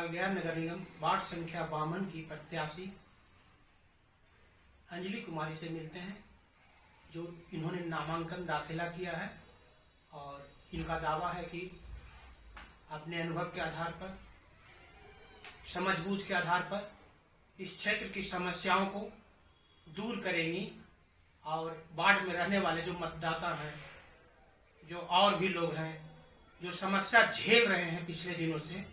गया नगर निगम वार्ड संख्या 52 की प्रत्याशी अंजलि कुमारी से मिलते हैं, जो इन्होंने नामांकन दाखिला किया है और इनका दावा है कि अपने अनुभव के आधार पर, समझबूझ के आधार पर इस क्षेत्र की समस्याओं को दूर करेंगी और वार्ड में रहने वाले जो मतदाता हैं, जो और भी लोग हैं जो समस्या झेल रहे हैं पिछले दिनों से,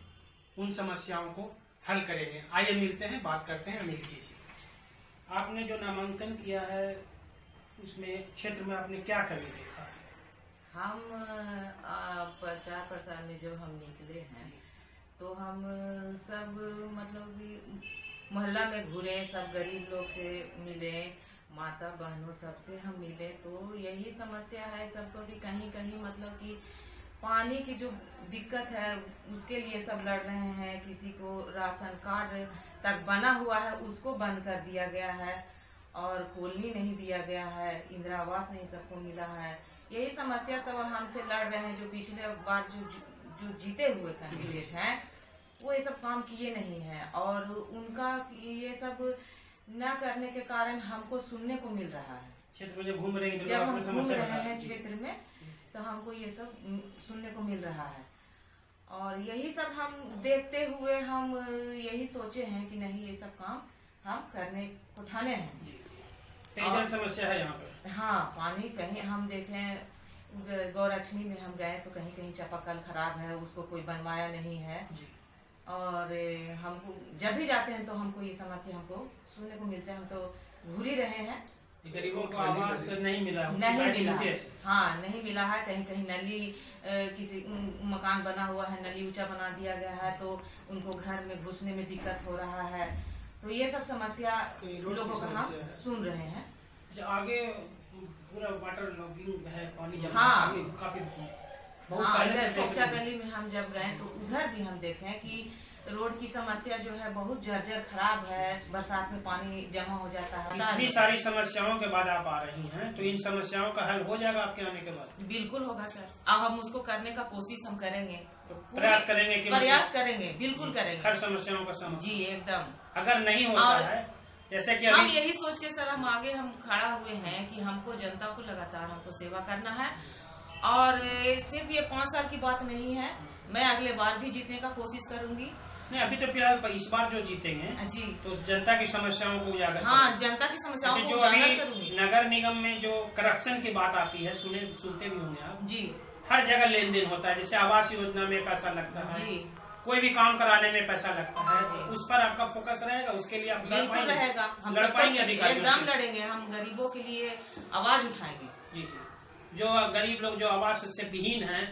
उन समस्याओं को हल करेंगे। आइए मिलते हैं, बात करते हैं अनिल जी से। आपने जो नामांकन किया है उसमें क्षेत्र में आपने क्या कमी देखा? हम प्रचार प्रसार में जब हम निकले हैं तो हम सब मतलब कि मोहल्ला में घूरे, सब गरीब लोग से मिले, माता बहनों सबसे हम मिले, तो यही समस्या है सबको कि कहीं कहीं मतलब कि पानी की जो दिक्कत है उसके लिए सब लड़ रहे हैं। किसी को राशन कार्ड तक बना हुआ है उसको बंद कर दिया गया है और कॉलोनी नहीं दिया गया है, इंदिरा आवास नहीं सबको मिला है। यही समस्या सब हमसे लड़ रहे हैं। जो पिछले बार जो जीते हुए कैंडिडेट हैं वो ये सब काम किए नहीं है और उनका ये सब न करने के कारण हमको सुनने को मिल रहा है। क्षेत्र में जब घूम रहे हैं, जब हम घूम रहे हैं क्षेत्र में तो हमको ये सब सुनने को मिल रहा है और यही सब हम देखते हुए हम यही सोचे हैं कि नहीं, ये सब काम हम करने उठाने हैं। पेयजल समस्या है यहाँ पर। हाँ, पानी कहीं हम देखें गौरक्षणी में हम गए तो कहीं कहीं चापाकल खराब है, उसको कोई बनवाया नहीं है और हमको जब भी जाते हैं तो हमको ये समस्या हमको सुनने को मिलता है। हम तो घूर ही रहे हैं। गरीबों को आवास नहीं मिला, नहीं मिला, हाँ नहीं मिला है। कहीं कहीं नली किसी मकान बना हुआ है, नली ऊंचा बना दिया गया है तो उनको घर में घुसने में दिक्कत हो रहा है। तो ये सब समस्या लोगों को हम सुन रहे हैं। जो आगे पूरा वाटर लॉगिंग है, पानी जमा काफी हाँ, इधर पोचा गली में हम जब गए तो उधर भी हम देखें कि रोड की समस्या जो है बहुत जर्जर खराब है, बरसात में पानी जमा हो जाता है। इतनी सारी समस्याओं के बाद आप आ रही हैं तो इन समस्याओं का हल हो जाएगा आपके आने के बाद? बिल्कुल होगा सर, अब हम उसको करने का कोशिश हम करेंगे, तो प्रयास करेंगे कि प्रयास करेंगे, बिल्कुल करेंगे हर समस्याओं का समाधान। जी एकदम। अगर नहीं होता है जैसे कि हम यही सोच के सर हम आगे हम खड़ा हुए हैं कि हमको जनता को लगातार हमको सेवा करना है और सिर्फ ये 5 साल की बात नहीं है, मैं अगले बार भी जीतने का कोशिश करूंगी। नहीं, अभी तो फिलहाल इस बार जो जीतेंगे जी तो जनता की समस्याओं को उजागर, हाँ जनता की समस्याओं को उजागर करूंगी। नगर निगम में जो करप्शन की बात आती है, सुनते भी होंगे आप जी, हर जगह लेन देन होता है। जैसे आवास योजना में पैसा लगता है जी, कोई भी काम कराने में पैसा लगता है, उस पर आपका फोकस रहेगा? उसके लिए आप बिल्कुल रहेगा, हम एकदम लड़ेंगे, हम गरीबों के लिए आवाज उठाएंगे। जी जी, जो गरीब लोग जो आवास से विहीन हैं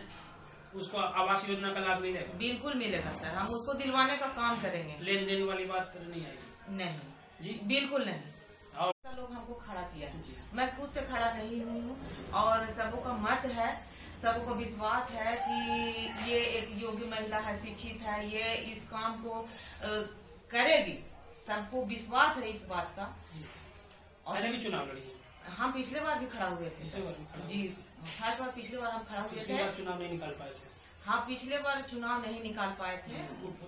उसको आवास योजना का लाभ मिलेगा? बिल्कुल मिलेगा सर, हम उसको दिलवाने का काम करेंगे। लेन देन वाली बात नहीं आएगी? नहीं जी, बिल्कुल नहीं। और लोग हमको खड़ा किया है, मैं खुद से खड़ा नहीं हुई हूँ और सबों का मत है, सबको विश्वास है कि ये एक योग्य महिला है, शिक्षित है, ये इस काम को करेगी। सबको विश्वास है इस बात का। और भी चुनाव लड़ी? हम पिछले बार भी खड़ा हुए थे जी, फर्स्ट बार पिछले बार हम खड़ा हुए थे। चुनाव नहीं निकाल पाए थे? हाँ, पिछले बार चुनाव नहीं निकाल पाए थे।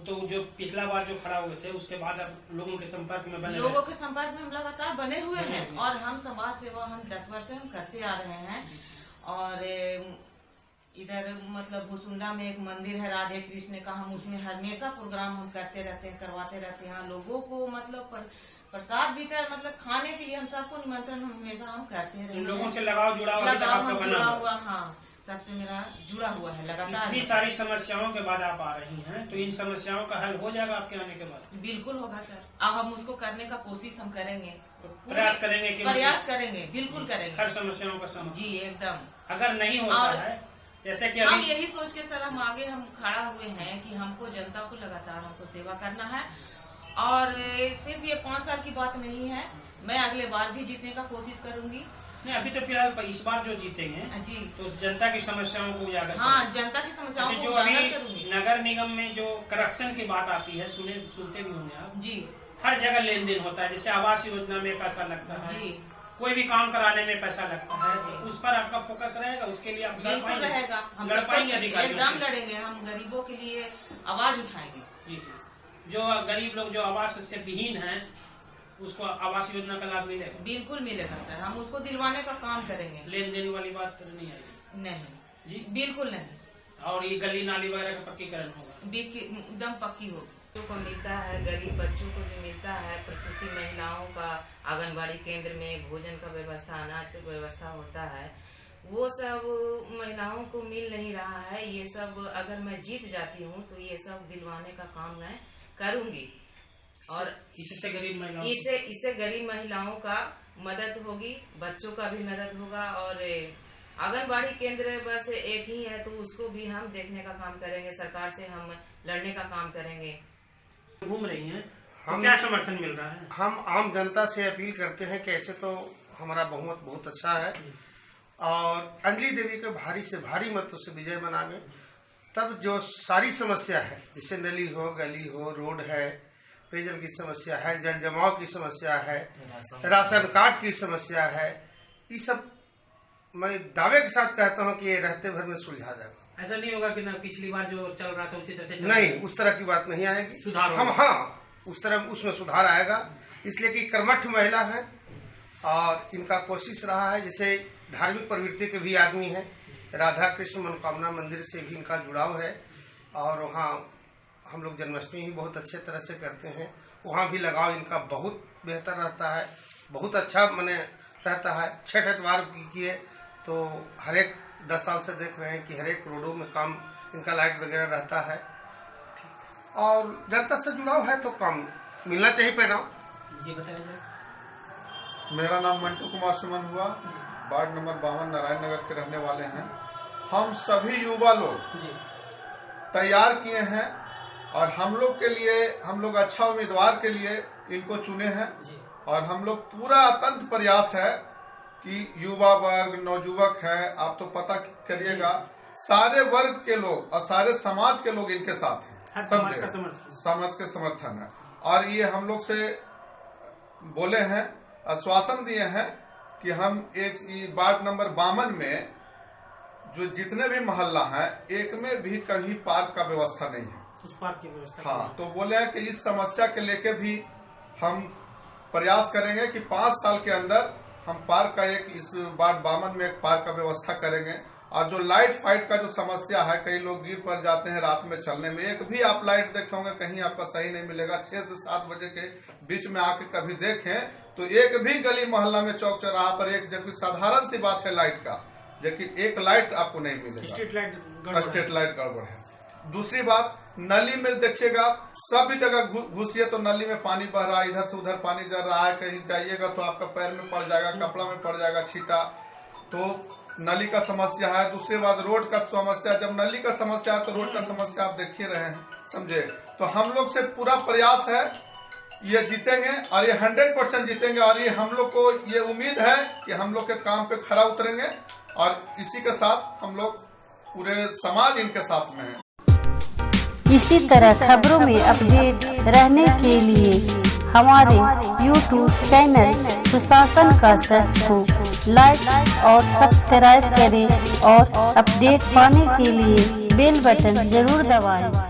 तो जो पिछला बार जो खड़ा हुए थे उसके बाद आप लोगों के संपर्क में बने? लोगों के संपर्क में हम लगातार बने हुए हैं और हम समाज सेवा हम 10 वर्ष से हम करते आ रहे हैं। और इधर मतलब भुसुंडा में एक मंदिर है राधे कृष्ण का, हम उसमें हमेशा प्रोग्राम हम करते रहते हैं, करवाते रहते हैं। लोगों को मतलब प्रसाद वितरण मतलब खाने के लिए हम सबको निमंत्रण हमेशा हम करते रहे हैं। लोगों से लगाव जुड़ा हुआ, हाँ सबसे मेरा जुड़ा हुआ है लगातार। इतनी सारी समस्याओं के बाद आप आ रही हैं तो इन समस्याओं का हल हो जाएगा आपके आने के बाद? बिल्कुल होगा सर, अब हम उसको करने का कोशिश हम करेंगे, प्रयास करेंगे कि प्रयास करेंगे, बिल्कुल करेंगे हर समस्याओं का समाधान। जी एकदम। अगर नहीं होता है जैसे कि हम यही सोच के सर हम आगे हम खड़ा हुए हैं कि हमको जनता को लगातार हमको सेवा करना है और सिर्फ ये 5 साल की बात नहीं है, मैं अगले बार भी जीतने का कोशिश करूंगी। नहीं, अभी तो फिलहाल इस बार जो जीतेंगे जी तो जनता की समस्याओं को उजागर, हाँ जनता की समस्याओं को उजागर करूंगी। नगर निगम में जो करप्शन की बात आती है, सुनते भी होंगे आप जी, हर जगह लेन देन होता है। जैसे आवास योजना में पैसा लगता है जी, कोई भी काम कराने में पैसा लगता है, उस पर आपका फोकस रहेगा? उसके लिए आप बिल्कुल रहेगा, हम लड़ पाएंगे? एकदम लड़ेंगे, हम गरीबों के लिए आवाज उठाएंगे। जी जी, जो गरीब लोग जो आवास से विहीन हैं उसको आवास योजना का लाभ मिलेगा? बिल्कुल मिलेगा सर, हम उसको दिलवाने का काम करेंगे। लेन देन वाली बात तो नहीं आएगी? नहीं जी बिल्कुल नहीं। और ये गली नाली वगैरह का पक्कीकरण होगा? एकदम पक्की होगी। बच्चों को मिलता है, गरीब बच्चों को जो मिलता है, प्रसूति महिलाओं का आंगनबाड़ी केंद्र में भोजन का व्यवस्था, अनाज का व्यवस्था होता है, वो सब महिलाओं को मिल नहीं रहा है। ये सब अगर मैं जीत जाती हूँ तो ये सब दिलवाने का काम मैं करूँगी और इससे गरीब महिलाओं इससे गरीब महिलाओं का मदद होगी, बच्चों का भी मदद होगा। और आंगनबाड़ी केंद्र बस एक ही है तो उसको भी हम देखने का काम करेंगे, सरकार से हम लड़ने का काम करेंगे। घूम रही हैं तो क्या समर्थन मिल रहा है? हम आम जनता से अपील करते हैं कि ऐसे तो हमारा बहुमत बहुत अच्छा है और अंजलि देवी के भारी से भारी मतों से विजय मनावे, तब जो सारी समस्या है जैसे नली हो, गली हो, रोड है, पेयजल की समस्या है, जल जमाव की समस्या है, राशन कार्ड की समस्या है, ये सब मैं दावे के साथ कहता हूँ कि ये रहते भर में सुलझा जाएगा। ऐसा नहीं होगा कि ना पिछली बार जो चल रहा था उसी तरह से नहीं, उस तरह की बात नहीं आएगी। सुधार हम उस तरह उसमें सुधार आएगा, इसलिए कि कर्मठ महिला है और इनका कोशिश रहा है। जैसे धार्मिक प्रवृत्ति के भी आदमी है, राधा कृष्ण मनोकामना मंदिर से भी इनका जुड़ाव है और वहाँ हम लोग जन्माष्टमी ही बहुत अच्छे तरह से करते हैं, वहाँ भी लगाव इनका बहुत बेहतर रहता है, बहुत अच्छा मने रहता है। छठ एतवार की किए तो हर एक 10 साल से देख रहे हैं कि हर एक रोडों में काम इनका लाइट वगैरह रहता है और जनता से जुड़ाव है तो काम मिलना चाहिए परिणाम। जी बताइए सर। मेरा नाम मंटू कुमार सुमन हुआ, वार्ड नंबर 52 नारायण नगर के रहने वाले हैं। हम सभी युवा लोग तैयार किए हैं और हम लोग के लिए, हम लोग अच्छा उम्मीदवार के लिए इनको चुने हैं और हम लोग पूरा अतंत प्रयास है कि युवा वर्ग, नवयुवक है, आप तो पता करिएगा, सारे वर्ग के लोग और सारे समाज के लोग इनके साथ हैं, समाज का समर्थन है। और ये हम लोग से बोले हैं, आश्वासन दिए हैं कि हम एक वार्ड नंबर 52 में जो जितने भी मोहल्ला है एक में भी कभी पार्क का व्यवस्था नहीं है, उस पार्क की व्यवस्था। हाँ, तो बोले हैं कि इस समस्या के लेके भी हम प्रयास करेंगे कि 5 साल के अंदर हम पार्क का इस वार्ड 52 में एक पार्क का व्यवस्था करेंगे। और जो लाइट फाइट का जो समस्या है, कई लोग गिर पड़ जाते हैं रात में चलने में, एक भी आप लाइट देखे होंगे कहीं आपका सही नहीं मिलेगा। 6 से 7 बजे के बीच में आके कभी देखें तो एक भी गली मोहल्ला में, चौक चौराहा पर एक, जबकि साधारण सी बात है लाइट का, लेकिन एक लाइट आपको नहीं मिलेगा, स्ट्रीट लाइट गड़बड़ है। दूसरी बात, नली में देखिएगा सभी जगह घुसिए तो नली में पानी बह रहा है, इधर से उधर पानी जा रहा है, कहीं जाइएगा तो आपका पैर में पड़ जाएगा, कपड़ा में पड़ जाएगा छींटा, तो नली का समस्या है। दूसरी बात, रोड का समस्या, जब नली का समस्या है तो रोड का समस्या आप देख ही रहे हैं, समझे। तो हम लोग से पूरा प्रयास है, ये जीतेंगे और ये 100% जीतेंगे और ये हम लोग को ये उम्मीद है कि हम लोग के काम पे खरा उतरेंगे और इसी के साथ हम लोग पूरे समाज इनके साथ में है। इसी तरह खबरों में अपडेट रहने के लिए हमारे YouTube चैनल सुशासन का सर्च को लाइक और सब्सक्राइब करें और अपडेट पाने के लिए बेल बटन जरूर दबाएं।